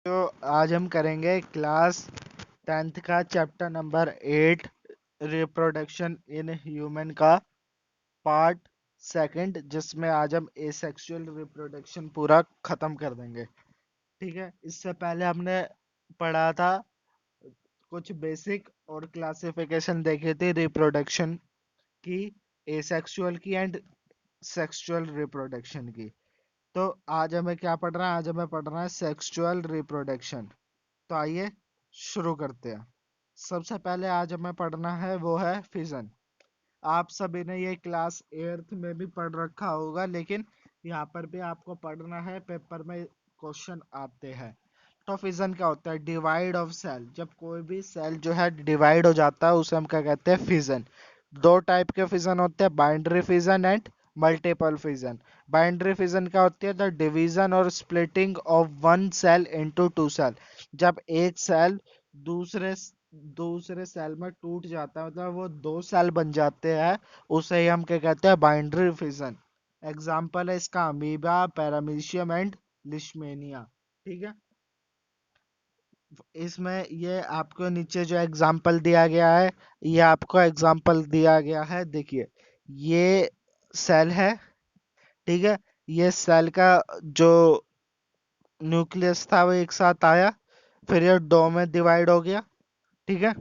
तो आज हम करेंगे क्लास 10th का chapter number 8 reproduction in human का पार्ट सेकंड, जिसमें आज हम एसेक्सुअल रिप्रोडक्शन पूरा खत्म कर देंगे। ठीक है, इससे पहले हमने पढ़ा था कुछ बेसिक और क्लासिफिकेशन देखी थी रिप्रोडक्शन की, एसेक्सुअल की एंड सेक्सुअल रिप्रोडक्शन की। तो आज हमें क्या पढ़ रहा है? आज हमें पढ़ रहा है सेक्सुअल रिप्रोडक्शन। तो आइए शुरू करते हैं। सबसे पहले आज हमें पढ़ना है वो है फिजन। आप सभी ने ये क्लास 8th में भी पढ़ रखा होगा, लेकिन यहाँ पर भी आपको पढ़ना है, पेपर में क्वेश्चन आते हैं। तो फिजन क्या होता है? Divide of cell. जब कोई भी सेल जो है डिवाइड हो जाता है उसे हम क्या कहते हैं? फिजन। दो टाइप के फिजन होते हैं, binary fission and multiple fission. Binary fission क्या होती है? द डिवीजन और splitting of one cell into two cell. जब एक सेल दूसरे दूसरे सेल में टूट जाता है, मतलब वो दो सेल बन जाते हैं, उसे ही हम क्या कहते हैं? Binary fission. एग्जाम्पल है इसका अमीबा, पैरामीशियम एंड लिशमेनिया। ठीक है, इसमें ये आपको नीचे जो एग्जाम्पल दिया गया है, ये आपको एग्जाम्पल दिया गया है, देखिए ये सेल है। ठीक है, ये सेल का जो न्यूक्लियस था वो एक साथ आया, फिर ये दो में डिवाइड हो गया। ठीक है,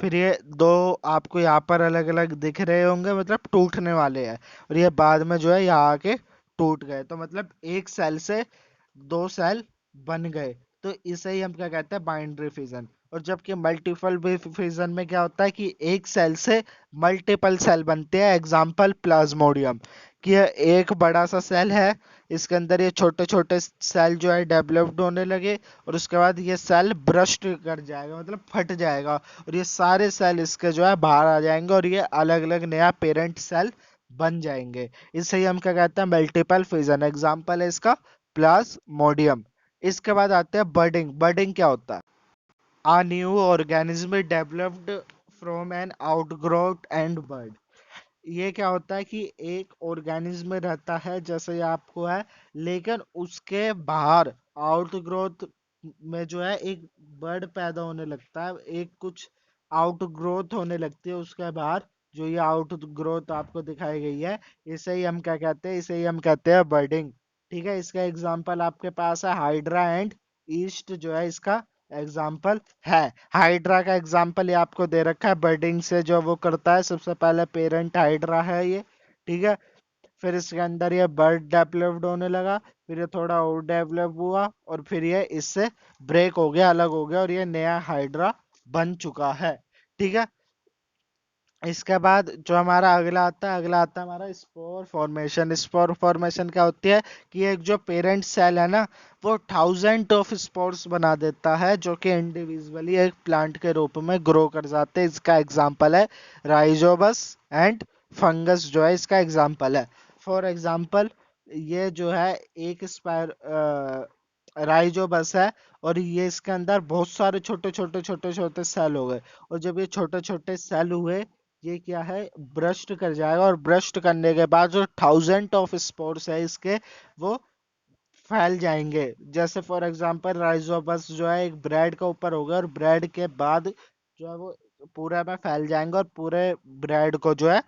फिर ये दो आपको यहाँ पर अलग अलग दिख रहे होंगे, मतलब टूटने वाले हैं, और ये बाद में जो है यहाँ आके टूट गए, तो मतलब एक सेल से दो सेल बन गए। तो इसे ही हम क्या कहते हैं? Binary fission. और जबकि मल्टीपल फिजन में क्या होता है कि एक सेल से मल्टीपल सेल बनते हैं। एग्जाम्पल प्लाज्मोडियम, कि यह एक बड़ा सा सेल है, इसके अंदर ये छोटे छोटे सेल जो है डेवलप्ड होने लगे, और उसके बाद ये सेल ब्रस्ट कर जाएगा, मतलब फट जाएगा, और ये सारे सेल इसके जो है बाहर आ जाएंगे, और ये अलग अलग नया पेरेंट सेल बन जाएंगे। इसे ही हम क्या कहते हैं? Multiple fission. एग्जाम्पल है इसका प्लाज्मोडियम। इसके बाद आते हैं बर्डिंग। बर्डिंग क्या होता है? A new organism developed from an outgrowth and bud। ये क्या होता है कि एक ऑर्गेनिज्म रहता है जैसे ये आपको है, लेकिन उसके बाहर आउटग्रोथ में जो है एक बर्ड पैदा होने लगता है, एक कुछ आउटग्रोथ होने लगती है उसके बाहर। जो ये आउटग्रोथ आपको दिखाई गई है, इसे ही हम क्या कहते हैं? इसे ही हम कहते हैं बर्डिंग। ठीक है, इसका एग्जाम्पल आपके पास है हाइड्रा एंड ईस्ट, जो है इसका एग्जाम्पल है। हाइड्रा का एग्जाम्पल ये आपको दे रखा है, बर्डिंग से जो वो करता है, सबसे पहले पेरेंट हाइड्रा है ये। ठीक है, फिर इसके अंदर ये बर्ड डेवलप्ड होने लगा, फिर ये थोड़ा और डेवलप हुआ, और फिर ये इससे ब्रेक हो गया, अलग हो गया, और ये नया हाइड्रा बन चुका है। ठीक है, इसके बाद जो हमारा अगला आता है, अगला आता है हमारा स्पोर फॉर्मेशन। स्पोर फॉर्मेशन क्या होती है कि एक जो पेरेंट सेल है ना, वो 1000 ऑफ स्पोर्स बना देता है, जो कि इंडिविजुअली एक प्लांट के रूप में ग्रो कर जाते हैं। इसका एग्जांपल है राइजोबस एंड फंगस, जो है इसका एग्जांपल है। फॉर एग्जांपल, ये जो है एक स्पायर राइजोबस है, और ये इसके अंदर बहुत सारे छोटे छोटे छोटे छोटे सेल हो गए, और जब ये छोटे छोटे सेल हुए, ये क्या है? ब्रस्ट कर जाएगा, और ब्रस्ट करने के बाद जो 1000 ऑफ स्पोर्स है इसके, वो फैल जाएंगे। जैसे फॉर एग्जांपल राइजोबस जो है एक ब्रेड के ऊपर होगा, और ब्रेड के बाद जो है वो पूरा में फैल जाएंगे, और पूरे ब्रेड को जो है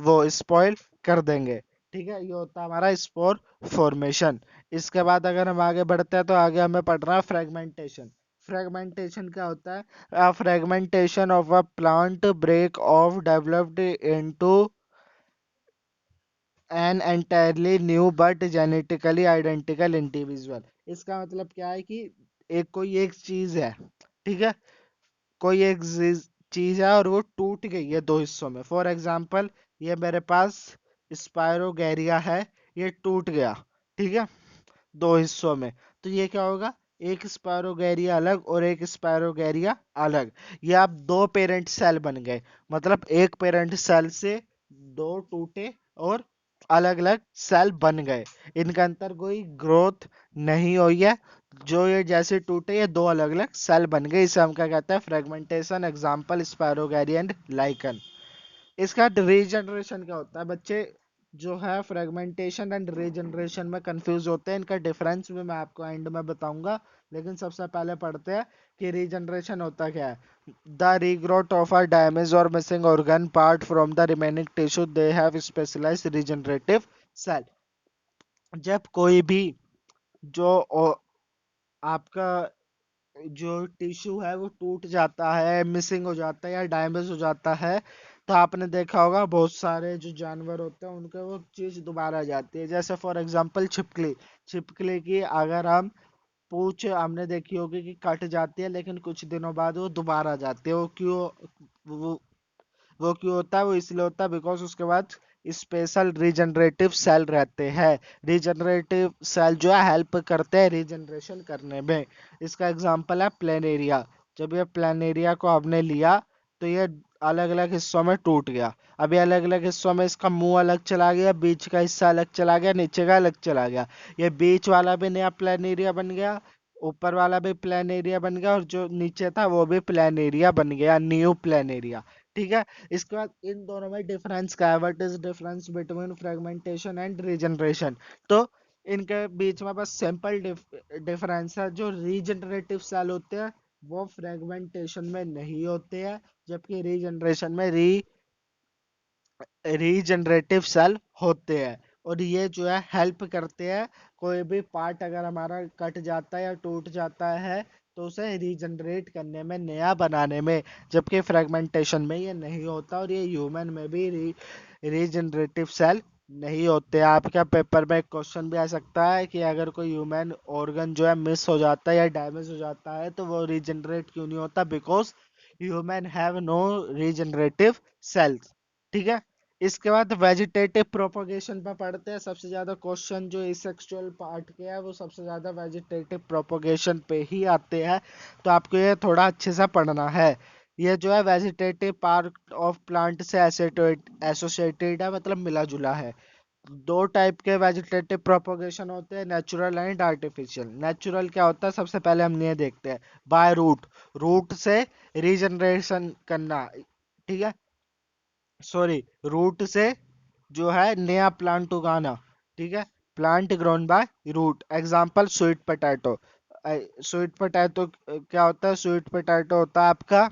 वो स्पॉइल कर देंगे। ठीक है, ये होता है हमारा स्पोर फॉर्मेशन। इसके बाद अगर हम आगे बढ़ते हैं, तो आगे हमें पढ़ना है फ्रेगमेंटेशन। फ्रेगमेंटेशन क्या होता है? Fragmentation of a plant break off developed into an entirely new but genetically identical individual. इसका मतलब क्या है कि कोई एक चीज है, ठीक है, कोई एक चीज है, और वो टूट गई है दो हिस्सों में। फॉर एग्जाम्पल, ये मेरे पास स्पायरोगैरिया है, ये टूट गया, ठीक है, दो हिस्सों में। तो ये क्या होगा? एक स्पायरोगैरिया अलग और एक स्पायरोगैरिया अलग। ये आप दो पेरेंट सेल बन गए, मतलब एक पेरेंट सेल से दो टूटे और अलग अलग सेल बन गए। इनका अंतर कोई ग्रोथ नहीं हुई है, जो ये जैसे टूटे ये दो अलग अलग सेल बन गए। इसे हम क्या कहते हैं? Fragmentation. Example spirogyra and lichen. इसका रीजनरेशन क्या होता है बच्चे? जो है फ्रेगमेंटेशन एंड रीजनरेशन में कंफ्यूज होते हैं। इनका डिफरेंस भी मैं आपको एंड में बताऊंगा, लेकिन सबसे पहले पढ़ते हैं कि रीजनरेशन होता क्या है। The regrowth of a damage और missing organ part from the remaining tissue, they have specialised regenerative cell. जब कोई भी जो आपका जो टिश्यू है वो टूट जाता है, मिसिंग हो जाता है या डैमेज हो जाता है, तो आपने देखा होगा बहुत सारे जो जानवर होते हैं उनके वो चीज दोबारा आ जाती है। जैसे फॉर एग्जांपल छिपकली। छिपकली की अगर हम पूंछ हमने देखी होगी कि कट जाती है, लेकिन कुछ दिनों बाद वो दोबारा आ जाती है। वो वो क्यों होता है? वो इसलिए होता है बिकॉज उसके बाद स्पेशल रीजनरेटिव सेल रहते हैं। रीजनरेटिव सेल जो है हेल्प करते हैं रीजनरेशन करने में। इसका एग्जांपल है प्लेनेरिया। जब ये प्लेनेरिया को आपने लिया तो ये अलग अलग हिस्सों में टूट गया। अभी अलग अलग हिस्सों में इसका मुंह अलग चला गया, बीच का हिस्सा अलग चला गया, नीचे का अलग चला गया। ये बीच वाला भी नया प्लेनेरिया बन गया, ऊपर वाला भी प्लान एरिया बन गया, और जो नीचे था वो भी प्लान एरिया बन गया, न्यू प्लान एरिया। ठीक है। इसके बाद इन दोनों में डिफरेंस क्या है? What is difference between fragmentation and regeneration? तो इनके बीच में बस सिंपल डिफरेंस है। जो रीजनरेटिव सेल होते हैं वो फ्रेगमेंटेशन में नहीं होते हैं, जबकि रीजनरेशन में रीजनरेटिव सेल होते हैं। और ये जो है हेल्प करते हैं, कोई भी पार्ट अगर हमारा कट जाता है या टूट जाता है तो उसे रीजनरेट करने में, नया बनाने में। जबकि फ्रेगमेंटेशन में ये नहीं होता, और ये ह्यूमन में भी रीजनरेटिव सेल नहीं होते। आपका पेपर में एक क्वेश्चन भी आ सकता है कि अगर कोई ह्यूमन ऑर्गन जो है मिस हो जाता है या डैमेज हो जाता है तो वो रीजनरेट क्यों नहीं होता? Because human have no regenerative cells. ठीक है। इसके बाद वेजिटेटिव प्रोपोगेशन पे पढ़ते हैं। सबसे ज्यादा क्वेश्चन जो एसेक्सुअल पार्ट के है वो सबसे ज्यादा वेजिटेटिव प्रोपोगेशन पे ही आते हैं, तो आपको ये थोड़ा अच्छे से पढ़ना है। ये जो है वेजिटेटिव पार्ट ऑफ प्लांट से एसोसिएटेड है, मतलब मिला जुला है। दो टाइप के वेजिटेटिव प्रोपोगेशन होते हैं, नेचुरल एंड आर्टिफिशियल। नेचुरल क्या होता है? सबसे पहले हम ये देखते हैं। बाय रूट, रूट से रीजनरेशन करना। ठीक है। सॉरी, रूट से जो है नया प्लांट उगाना। ठीक है। Plant grown by root. Example sweet potato. Sweet potato क्या होता है? स्वीट पोटैटो होता है आपका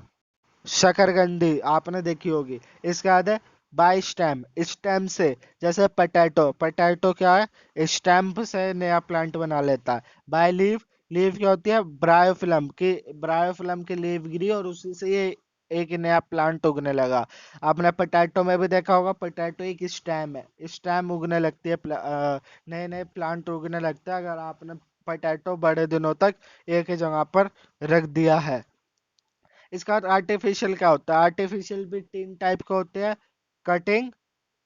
शकरकंदी, आपने देखी होगी। इसके बाद है बाय स्टेम, स्टेम से। जैसे पोटैटो, पोटैटो क्या है? स्टेम से नया प्लांट बना लेता है। बाय लीफ, लीफ क्या होती है? ब्रायोफिलम की, ब्रायोफिलम की लीफ गिरी और उसी से ये एक नया प्लांट उगने लगा। आपने पोटैटो में भी देखा होगा, पोटैटो एक स्टेम है, स्टेम उगने लगती है, नए नए प्लांट उगने लगता है अगर आपने पोटैटो बड़े दिनों तक एक ही जगह पर रख दिया है। इसका आर्टिफिशियल क्या होता है? आर्टिफिशियल भी तीन टाइप के होते हैं, cutting,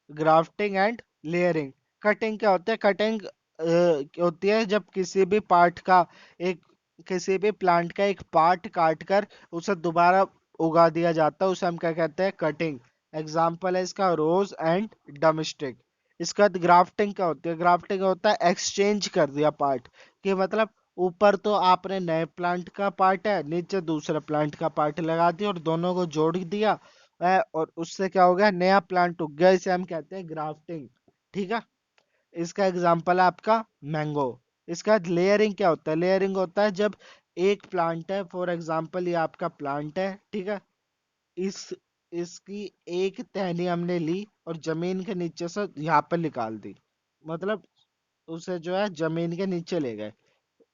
grafting and layering. Cutting क्या होता है? कटिंग होती है जब किसी भी पार्ट का एक किसी भी प्लांट का एक पार्ट काट कर उसे दोबारा उगा दिया जाता है, उसे हम क्या कहते हैं? कटिंग। एग्जाम्पल है इसका रोज एंड डोमेस्टिक। इसके बाद ग्राफ्टिंग क्या होती है? ग्राफ्टिंग होता है एक्सचेंज कर दिया पार्ट, कि मतलब ऊपर तो आपने नए प्लांट का पार्ट है, नीचे दूसरे प्लांट का पार्ट लगा दिया और दोनों को जोड़ दिया और उससे क्या हो गया? नया प्लांट उग गया। इसे हम कहते हैं ग्राफ्टिंग। ठीक है। इसका एग्जांपल है आपका मैंगो। इसका लेयरिंग क्या होता है? लेयरिंग होता है जब एक प्लांट है, फॉर एग्जांपल ये आपका प्लांट है, ठीक है, इस इसकी एक टहनी हमने ली और जमीन के नीचे से यहाँ पर निकाल दी, मतलब उसे जो है जमीन के नीचे ले गए।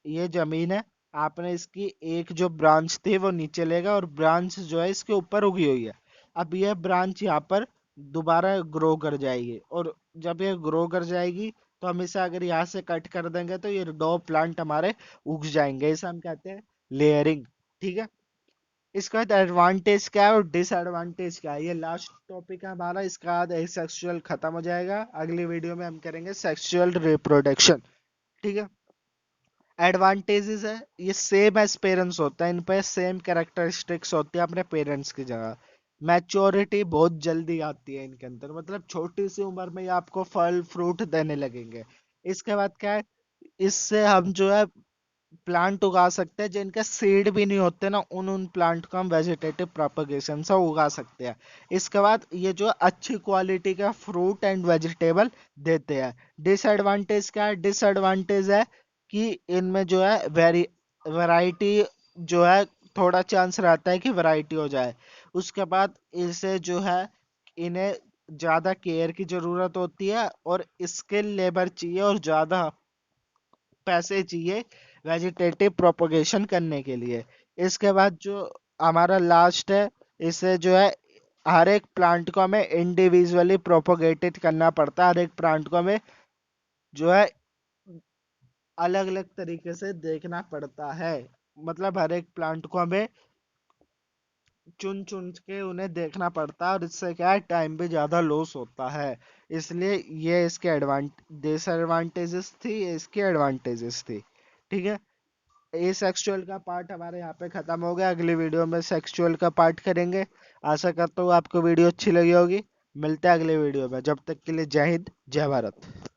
ये जमीन है, आपने इसकी एक जो ब्रांच थी वो नीचे लेगा और ब्रांच जो है इसके ऊपर उगी हुई है। अब ये ब्रांच यहाँ पर दोबारा ग्रो कर जाएगी, और जब ये ग्रो कर जाएगी तो हम इसे अगर यहाँ से कट कर देंगे तो ये दो प्लांट हमारे उग जाएंगे। इसे हम कहते हैं लेयरिंग। ठीक है। इसका एडवांटेज क्या है और डिसएडवांटेज क्या है, ये लास्ट टॉपिक है हमारा। इसका बाद सेक्सुअल खत्म हो जाएगा। अगली वीडियो में हम करेंगे सेक्सुअल रिप्रोडक्शन। ठीक है। एडवांटेजेस है, ये सेम एज पेरेंट्स होता है, इन पे सेम कैरेक्टरिस्टिक्स होती है अपने पेरेंट्स की जगह। मैच्योरिटी बहुत जल्दी आती है इनके अंदर, मतलब छोटी सी उम्र में ही आपको फल फ्रूट देने लगेंगे। इसके बाद क्या है? इससे हम जो है प्लांट उगा सकते हैं जिनके सीड भी नहीं होते ना, उन उन प्लांट को हम वेजिटेटिव प्रोपगेशन से उगा सकते हैं। इसके बाद ये जो अच्छी क्वालिटी का फ्रूट एंड वेजिटेबल देते हैं। डिसएडवांटेज क्या है? डिसएडवांटेज है कि इनमें जो है वैरायटी जो है, थोड़ा चांस रहता है कि वैरायटी हो जाए। उसके बाद इसे जो है, इन्हें ज्यादा केयर की जरूरत होती है और स्किल लेबर चाहिए और ज्यादा पैसे चाहिए वेजिटेटिव प्रोपगेशन करने के लिए। इसके बाद जो हमारा लास्ट है, इसे जो है हर एक प्लांट को हमें इंडिविजुअली प्रोपोगेटेड करना पड़ता है। हर एक प्लांट को हमें जो है अलग अलग तरीके से देखना पड़ता है। मतलब हर एक प्लांट को हमें चुन चुन के उन्हें देखना पड़ता है, और इससे क्या है, टाइम भी ज्यादा लॉस होता है। इसलिए ये इसके डिसएडवांटेजेस थी, ये इसकी एडवांटेजेस थी। ठीक है, ये सेक्सुअल का पार्ट हमारे यहाँ पे खत्म हो गया। अगली वीडियो में सेक्सुअल का पार्ट करेंगे। आशा करता हूँ आपको वीडियो अच्छी लगी होगी। मिलते हैं अगले वीडियो में, जब तक के लिए जय हिंद जय भारत।